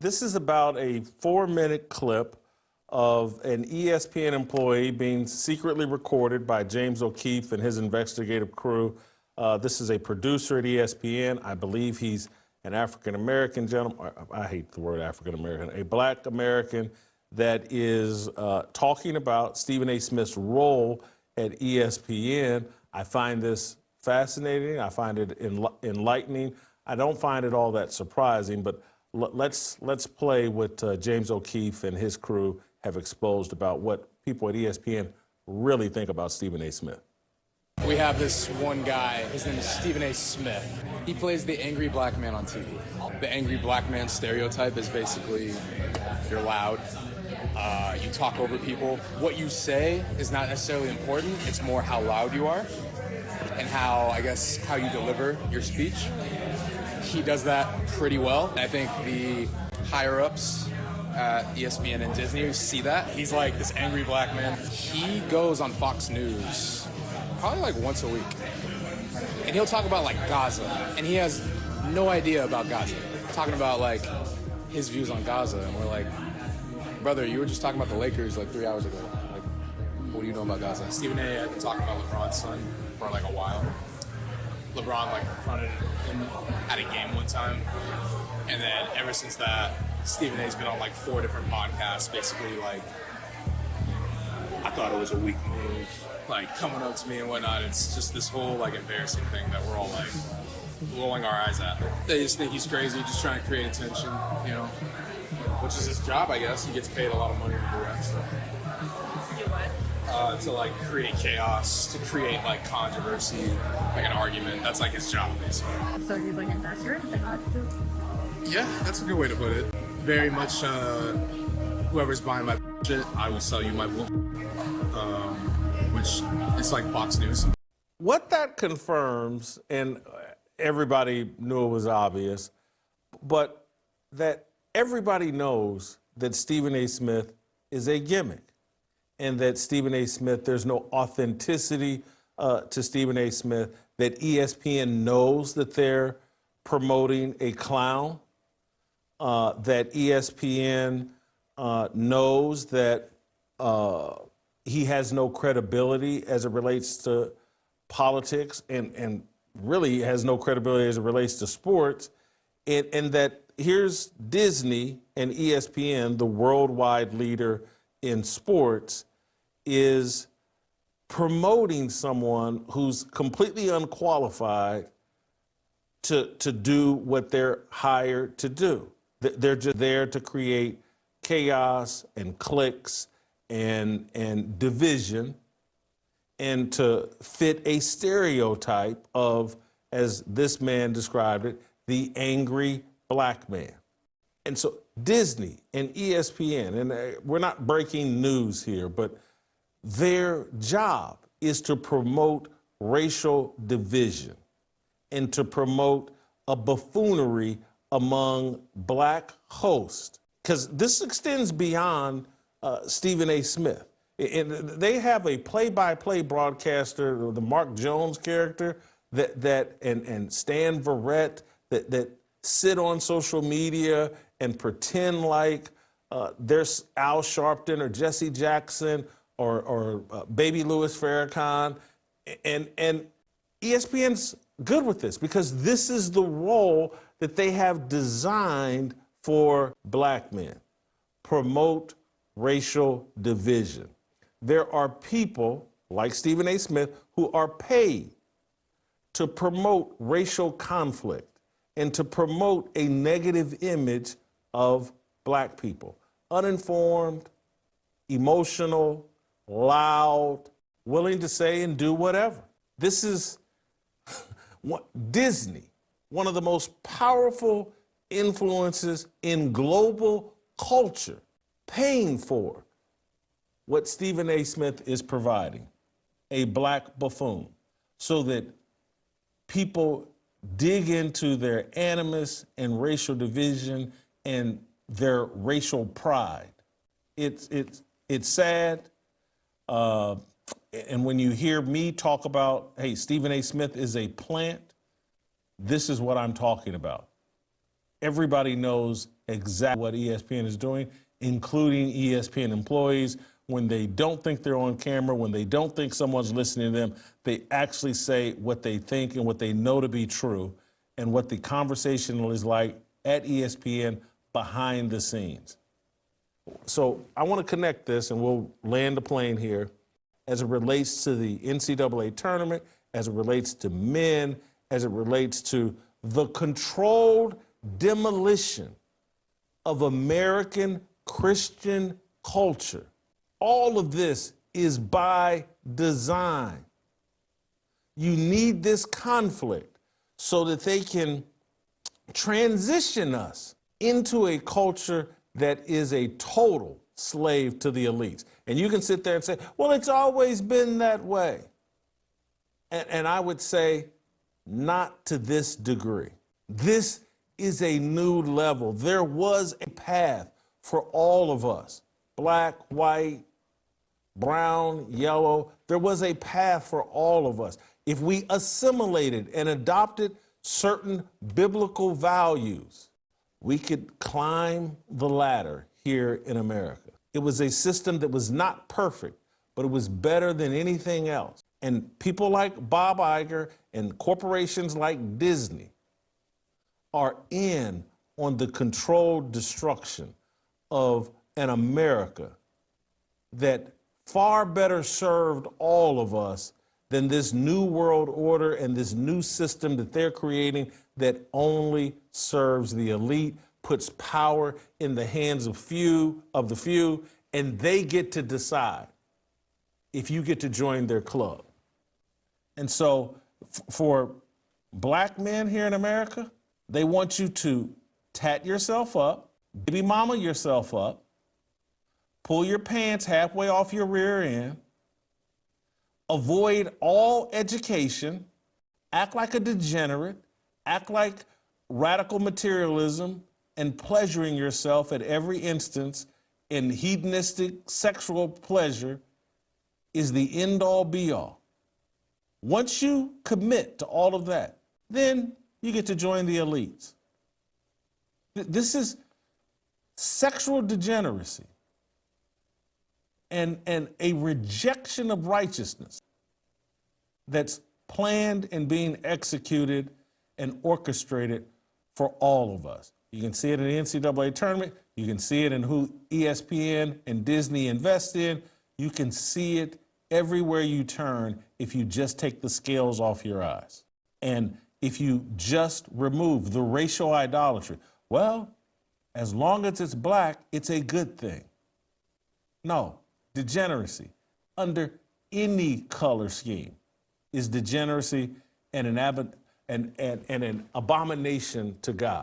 This is about a 4-minute clip of an ESPN employee being secretly recorded by James O'Keefe and his investigative crew. This is a producer at ESPN. I believe he's an African-American gentleman. I hate the word African-American. A black American that is talking about Stephen A. Smith's role at ESPN. I find this fascinating. I find it enlightening. I don't find it all that surprising, but let's play what James O'Keefe and his crew have exposed about what people at ESPN really think about Stephen A. Smith. We have this one guy, his name is Stephen A. Smith. He plays the angry black man on TV. The angry black man stereotype is basically you're loud, you talk over people. What you say is not necessarily important, it's more how loud you are and how you deliver your speech. He does that pretty well. I think the higher-ups at ESPN and Disney see that. He's like this angry black man. He goes on Fox News probably like once a week. And he'll talk about like Gaza. And he has no idea about Gaza. Talking about like his views on Gaza. And we're like, brother, you were just talking about the Lakers like 3 hours ago. Like, what do you know about Gaza? Stephen A. had been talking about LeBron's son for like a while. LeBron like confronted him at a game one time, and then ever since that, Stephen A's been on like 4 different podcasts, basically like, I thought it was a weak move, like coming up to me and whatnot. It's just this whole like embarrassing thing that we're all like rolling our eyes at. They just think he's crazy, just trying to create attention, you know, which is his job, I guess. He gets paid a lot of money to do that stuff. To like create chaos, to create like controversy, like an argument. That's like his job, basically. So he's like an investor in technology? Yeah, that's a good way to put it. Very much whoever's buying my shit, I will sell you my bull. Which is like Fox News. What that confirms, and everybody knew it was obvious, but that everybody knows that Stephen A. Smith is a gimmick. And that Stephen A. Smith, there's no authenticity to Stephen A. Smith, that ESPN knows that they're promoting a clown, that ESPN knows that he has no credibility as it relates to politics and really has no credibility as it relates to sports, and that here's Disney and ESPN, the worldwide leader in sports, is promoting someone who's completely unqualified to do what they're hired to do. They're just there to create chaos and cliques and division and to fit a stereotype of, as this man described it, the angry black man. And so Disney and ESPN, and we're not breaking news here, but their job is to promote racial division and to promote a buffoonery among black hosts. Because this extends beyond Stephen A. Smith. And they have a play-by-play broadcaster, the Mark Jones character, and Stan Verrett, that sit on social media and pretend like there's Al Sharpton or Jesse Jackson or baby Louis Farrakhan. And ESPN's good with this because this is the role that they have designed for black men. Promote racial division. There are people like Stephen A. Smith who are paid to promote racial conflict and to promote a negative image of black people. Uninformed, emotional, loud, willing to say and do whatever. This is what Disney, one of the most powerful influences in global culture, paying for what Stephen A. Smith is providing, a black buffoon, so that people dig into their animus and racial division and their racial pride. It's sad. And when you hear me talk about, hey, Stephen A. Smith is a plant, this is what I'm talking about. Everybody knows exactly what ESPN is doing, including ESPN employees. When they don't think they're on camera, when they don't think someone's listening to them, they actually say what they think and what they know to be true and what the conversation is like at ESPN behind the scenes. So I want to connect this, and we'll land the plane here, as it relates to the NCAA tournament, as it relates to men, as it relates to the controlled demolition of American Christian culture. All of this is by design. You need this conflict so that they can transition us into a culture that is a total slave to the elites. And you can sit there and say, well, it's always been that way. And I would say, not to this degree. This is a new level. There was a path for all of us, black, white, brown, yellow. There was a path for all of us. If we assimilated and adopted certain biblical values, we could climb the ladder here in America. It was a system that was not perfect, but it was better than anything else. And people like Bob Iger and corporations like Disney are in on the controlled destruction of an America that far better served all of us than this new world order and this new system that they're creating that only serves the elite, puts power in the hands of the few, and they get to decide if you get to join their club. And so for black men here in America, they want you to tat yourself up, baby mama yourself up, pull your pants halfway off your rear end, avoid all education, act like a degenerate, act like radical materialism and pleasuring yourself at every instance in hedonistic sexual pleasure is the end-all be-all. Once you commit to all of that, then you get to join the elites. This is sexual degeneracy and a rejection of righteousness that's planned and being executed and orchestrated for all of us. You can see it in the NCAA tournament. You can see it in who ESPN and Disney invest in. You can see it everywhere you turn if you just take the scales off your eyes. And if you just remove the racial idolatry, well, as long as it's black, it's a good thing. No, degeneracy under any color scheme is degeneracy and an abomination to God.